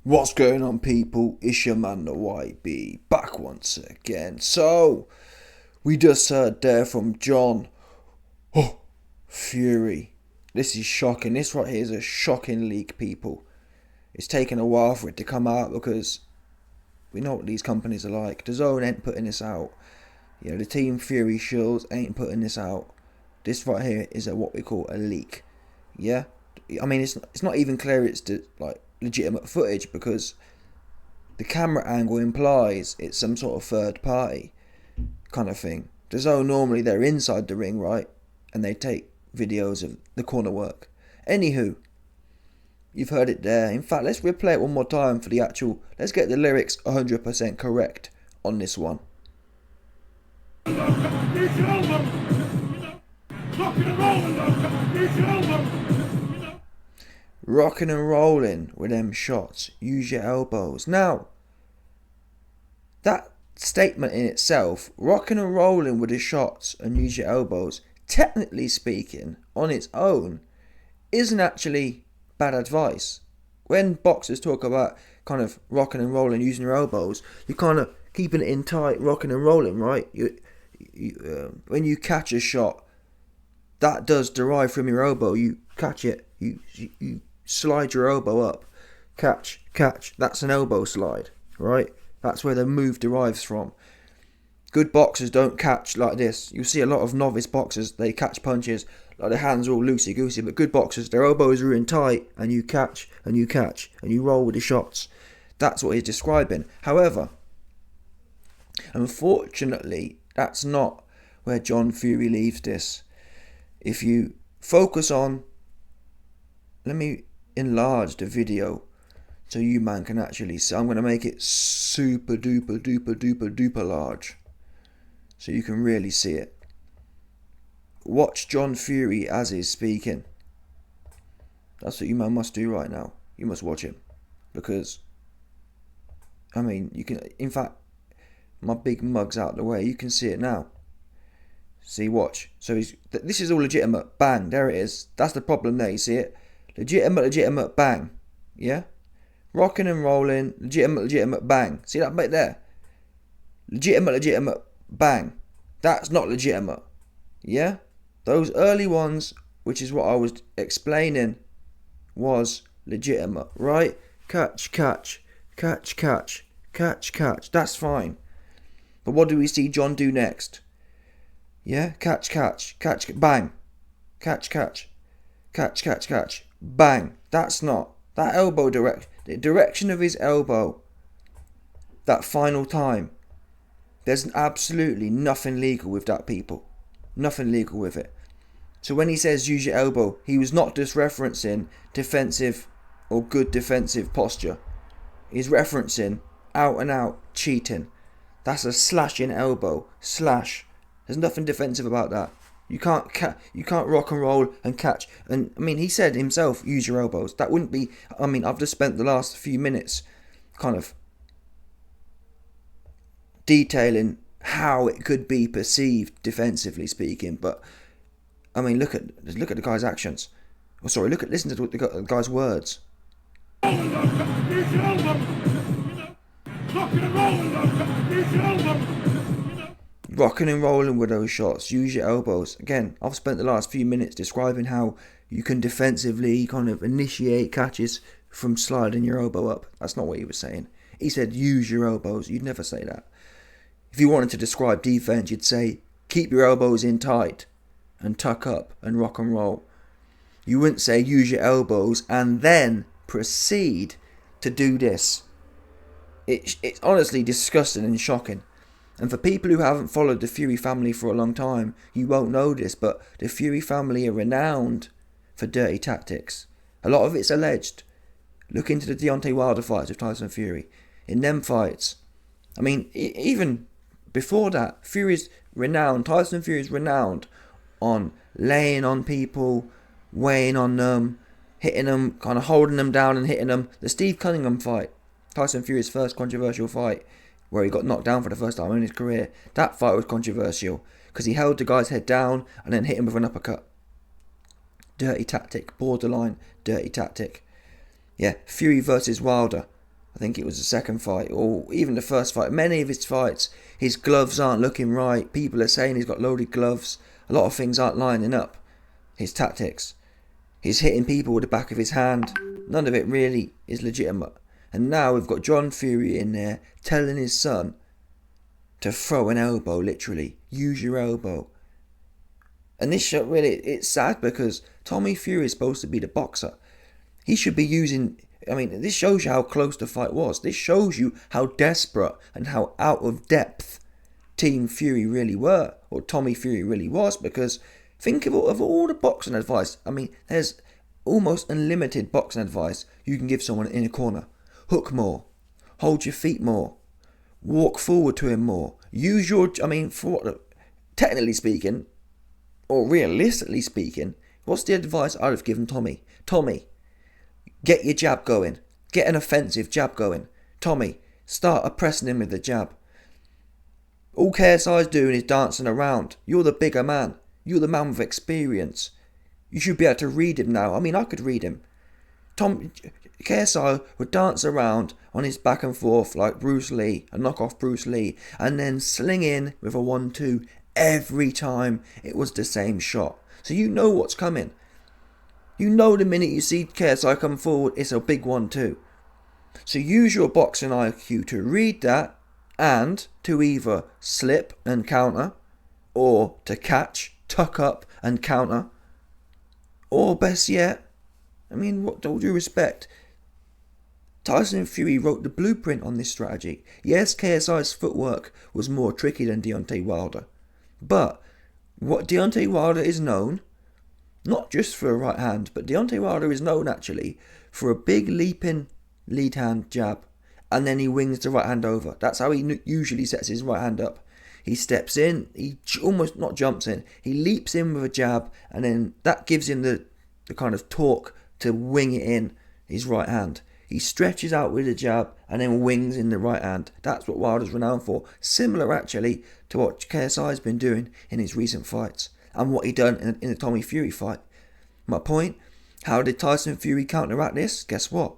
What's going on, people? It's your man, the YB, back once again. So, we just heard there from John Fury. This is shocking. This right here is a shocking leak, people. It's taken a while for it to come out because we know what these companies are like. DAZN ain't putting this out. You know, the Team Fury shows ain't putting this out. This right here is what we call a leak. Yeah? I mean, it's not even clear it's legitimate footage because the camera angle implies it's some sort of third party kind of thing. DAZN normally they're inside the ring, right? And they take videos of the corner work. Anywho, you've heard it there. In fact, let's replay it one more time for the actual. Let's get the lyrics 100% correct on this one. Rocking and rolling with them shots. Use your elbows. Now, that statement in itself, rocking and rolling with the shots and use your elbows, technically speaking, on its own, isn't actually bad advice. When boxers talk about kind of rocking and rolling using your elbows, you're kind of keeping it in tight, rocking and rolling, right? When you catch a shot, that does derive from your elbow. You catch it, you slide your elbow up, catch, that's an elbow slide, right? That's where the move derives from. Good boxers don't catch like this. You see a lot of novice boxers, they catch punches, like their hands are all loosey-goosey, but good boxers, their elbows are in tight, and you catch, and you roll with the shots. That's what he's describing. However, unfortunately, that's not where John Fury leaves this. If you focus on, let me enlarge the video so you man can actually see. I'm going to make it super duper large so you can really see it. Watch John Fury as he's speaking. That's what you man must do right now. You must watch him, because I mean, you can, in fact, my big mug's out of the way, you can see it now. See, watch. So this is all legitimate. Bang, there it is. That's the problem there, you see it? Legitimate, bang. Yeah? Rocking and rolling, legitimate, bang. See that bit there? Legitimate, bang. That's not legitimate. Yeah? Those early ones, which is what I was explaining, was legitimate, right? Catch. That's fine. But what do we see John do next? Yeah? Catch, bang. Catch. Bang. That's not. That elbow the direction of his elbow, that final time, there's absolutely nothing legal with that, people. Nothing legal with it. So when he says use your elbow, he was not just referencing defensive or good defensive posture. He's referencing out and out cheating. That's a slashing elbow. Slash. There's nothing defensive about that. You can't rock and roll and catch. And I mean, he said himself, use your elbows. That wouldn't be. I mean, I've just spent the last few minutes kind of detailing how it could be perceived defensively speaking. But I mean, look at the guy's actions. Oh, sorry, listen to the guy's words. Rocking and rolling with those shots, use your elbows. Again, I've spent the last few minutes describing how you can defensively kind of initiate catches from sliding your elbow up. That's not what he was saying. He said use your elbows. You'd never say that. If you wanted to describe defense, you'd say keep your elbows in tight and tuck up and rock and roll. You wouldn't say use your elbows and then proceed to do this. It's honestly disgusting and shocking. And for people who haven't followed the Fury family for a long time, you won't know this, but the Fury family are renowned for dirty tactics. A lot of it's alleged. Look into the Deontay Wilder fights with Tyson Fury. In them fights, I mean, even before that, Tyson Fury's renowned on laying on people, weighing on them, hitting them, kind of holding them down and hitting them. The Steve Cunningham fight, Tyson Fury's first controversial fight, where he got knocked down for the first time in his career. That fight was controversial because he held the guy's head down and then hit him with an uppercut. Dirty tactic, borderline dirty tactic. Yeah, Fury versus Wilder. I think it was the second fight, or even the first fight. Many of his fights, his gloves aren't looking right. People are saying he's got loaded gloves. A lot of things aren't lining up. His tactics. He's hitting people with the back of his hand. None of it really is legitimate. And now we've got John Fury in there telling his son to throw an elbow, literally. Use your elbow. And this show, really, it's sad because Tommy Fury is supposed to be the boxer. He should be using... I mean, this shows you how close the fight was. This shows you how desperate and how out of depth Team Fury really were, or Tommy Fury really was, because think of all the boxing advice. I mean, there's almost unlimited boxing advice you can give someone in a corner. Hook more. Hold your feet more. Walk forward to him more. Use your... I mean, for what... Technically speaking, or realistically speaking, what's the advice I'd have given Tommy? Tommy, get your jab going. Get an offensive jab going. Tommy, start oppressing him with the jab. All KSI's doing is dancing around. You're the bigger man. You're the man with experience. You should be able to read him now. I mean, I could read him. KSI would dance around on his back and forth like Bruce Lee, and knock off Bruce Lee, and then sling in with a 1-2 every time it was the same shot. So you know what's coming. You know the minute you see KSI come forward, it's a big 1-2. So use your boxing IQ to read that and to either slip and counter, or to catch, tuck up and counter, or best yet, I mean, what, all due respect, Tyson Fury wrote the blueprint on this strategy. Yes, KSI's footwork was more tricky than Deontay Wilder, but what Deontay Wilder is known, not just for a right hand, but Deontay Wilder is known actually for a big leaping lead hand jab, and then he wings the right hand over. That's how he usually sets his right hand up. He steps in, he almost not jumps in, he leaps in with a jab, and then that gives him the kind of torque to wing it in his right hand. He stretches out with a jab and then wings in the right hand. That's what Wilder's renowned for. Similar actually to what KSI's been doing in his recent fights, and what he done in the Tommy Fury fight. My point, how did Tyson Fury counteract this? Guess what?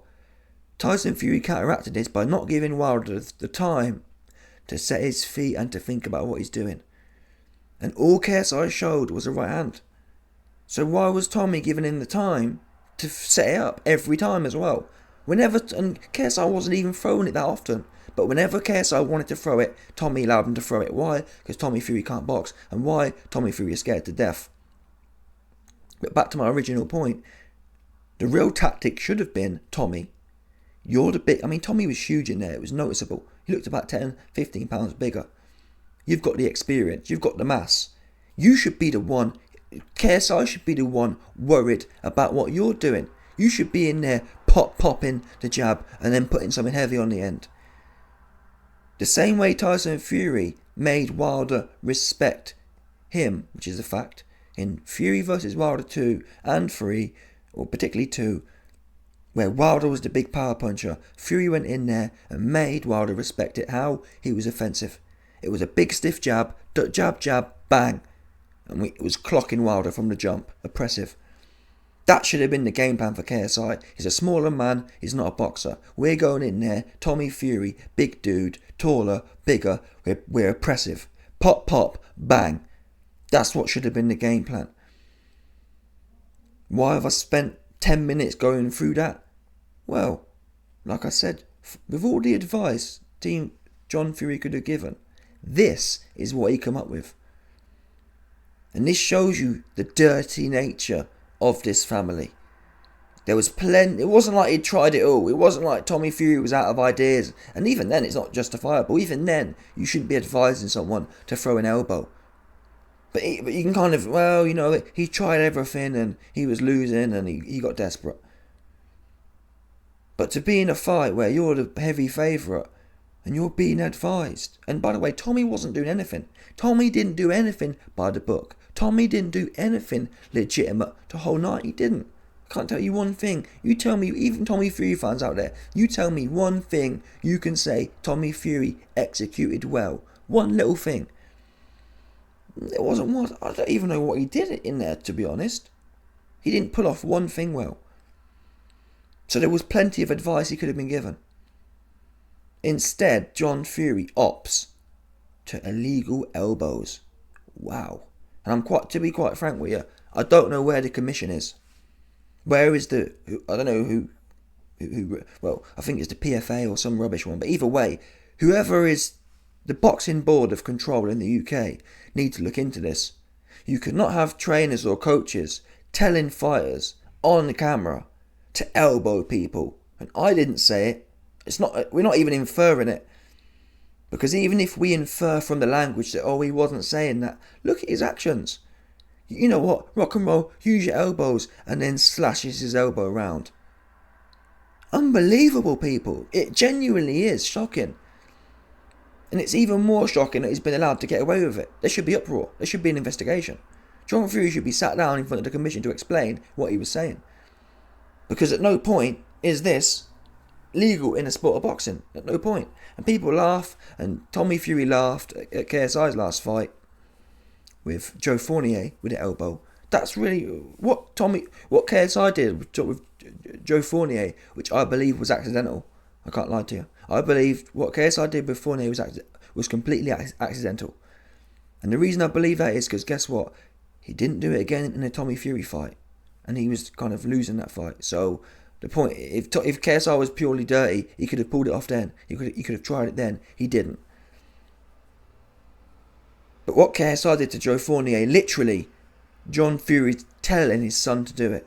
Tyson Fury counteracted this by not giving Wilder the time to set his feet and to think about what he's doing. And all KSI showed was a right hand. So why was Tommy giving him the time to set it up every time as well? And KSI wasn't even throwing it that often. But whenever KSI wanted to throw it, Tommy allowed him to throw it. Why? Because Tommy Fury can't box. And why? Tommy Fury is scared to death. But back to my original point. The real tactic should have been, Tommy, you're the big... I mean, Tommy was huge in there. It was noticeable. He looked about 10, 15 pounds bigger. You've got the experience. You've got the mass. You should be the one... KSI should be the one worried about what you're doing. You should be in there popping the jab and then putting something heavy on the end. The same way Tyson Fury made Wilder respect him, which is a fact, in Fury vs Wilder 2 and 3, or particularly 2, where Wilder was the big power puncher, Fury went in there and made Wilder respect it. How? He was offensive. It was a big stiff jab, jab, bang. And it was clocking Wilder from the jump. Oppressive. That should have been the game plan for KSI. He's a smaller man, he's not a boxer. We're going in there, Tommy Fury, big dude, taller, bigger, we're oppressive. Pop, bang. That's what should have been the game plan. Why have I spent 10 minutes going through that? Well, like I said, with all the advice Team John Fury could have given, this is what he come up with. And this shows you the dirty nature of this family. There was plenty. It wasn't like he'd tried it all. It wasn't like Tommy Fury was out of ideas. And even then, it's not justifiable. Even then, you shouldn't be advising someone to throw an elbow. But you can kind of, well, you know, he tried everything and he was losing and he got desperate. But to be in a fight where you're the heavy favourite and you're being advised. And by the way, Tommy wasn't doing anything. Tommy didn't do anything by the book. Tommy didn't do anything legitimate the whole night. He didn't. I can't tell you one thing. You tell me, even Tommy Fury fans out there, you tell me one thing you can say Tommy Fury executed well. One little thing. It wasn't one. I don't even know what he did in there, to be honest. He didn't pull off one thing well. So there was plenty of advice he could have been given. Instead, John Fury opts to illegal elbows. Wow. And to be quite frank with you, I don't know where the commission is. Where is I don't know who, well, I think it's the PFA or some rubbish one, but either way, whoever is the boxing board of control in the UK need to look into this. You could not have trainers or coaches telling fighters on the camera to elbow people. And I didn't say it. We're not even inferring it. Because even if we infer from the language that, he wasn't saying that, look at his actions. You know what? Rock and roll, use your elbows, and then slashes his elbow around. Unbelievable, people. It genuinely is shocking. And it's even more shocking that he's been allowed to get away with it. There should be uproar. There should be an investigation. John Fury should be sat down in front of the commission to explain what he was saying. Because at no point is this legal in the sport of boxing. At no point. And people laugh, and Tommy Fury laughed at KSI's last fight with Joe Fournier with the elbow. That's really what KSI did with Joe Fournier, which I believe was accidental. I can't lie to you. I believe what KSI did with Fournier was completely accidental. And the reason I believe that is because guess what? He didn't do it again in the Tommy Fury fight. And he was kind of losing that fight. So the point, if KSI was purely dirty, he could have pulled it off then. He could have tried it then. He didn't. But what KSI did to Joe Fournier, literally, John Fury's telling his son to do it.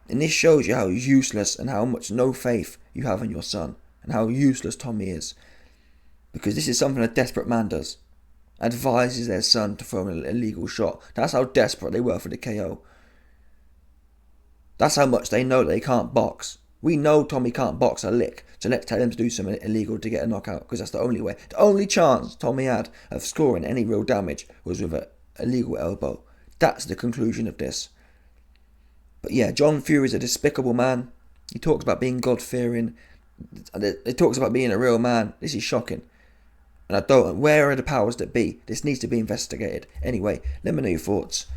And this shows you how useless and how much no faith you have in your son. And how useless Tommy is. Because this is something a desperate man does. Advises their son to throw an illegal shot. That's how desperate they were for the KO. That's how much they know they can't box. We know Tommy can't box a lick, so let's tell him to do something illegal to get a knockout, because that's the only way. The only chance Tommy had of scoring any real damage was with an illegal elbow. That's the conclusion of this. But yeah, John Fury is a despicable man. He talks about being God-fearing. He talks about being a real man. This is shocking. And where are the powers that be? This needs to be investigated. Anyway, let me know your thoughts.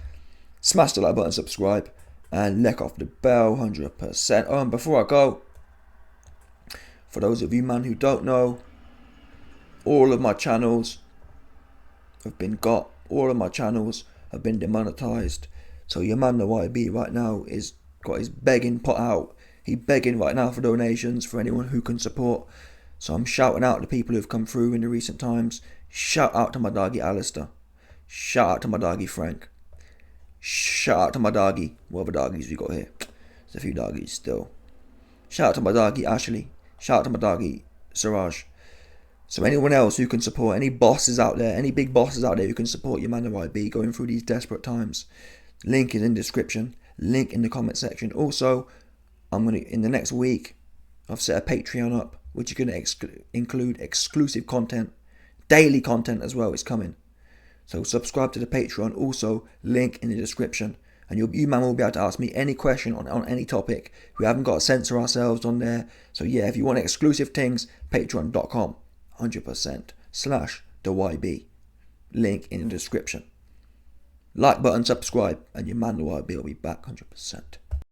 Smash the like button, subscribe, and lick off the bell 100%. Oh, and before I go, for those of you man who don't know, all of my channels have been got. All of my channels have been demonetized. So your man the YB right now is got his begging put out. He's begging right now for donations for anyone who can support. So I'm shouting out to people who've come through in the recent times. Shout out to my doggy Alistair. Shout out to my doggy Frank. Shout out to my doggy. What other doggies we got here? There's a few doggies still. Shout out to my doggy Ashley. Shout out to my doggy Siraj. So anyone else who can support, any bosses out there, any big bosses out there who can support your man the YB going through these desperate times. Link is in the description. Link in the comment section. Also, in the next week, I've set a Patreon up, which is going to include exclusive content, daily content as well is coming. So subscribe to the Patreon, also link in the description. And you man will be able to ask me any question on any topic. We haven't got to censor ourselves on there. So yeah, if you want exclusive things, patreon.com, 100%/the YB. Link in the description. Like button, subscribe, and your man the YB will be back 100%.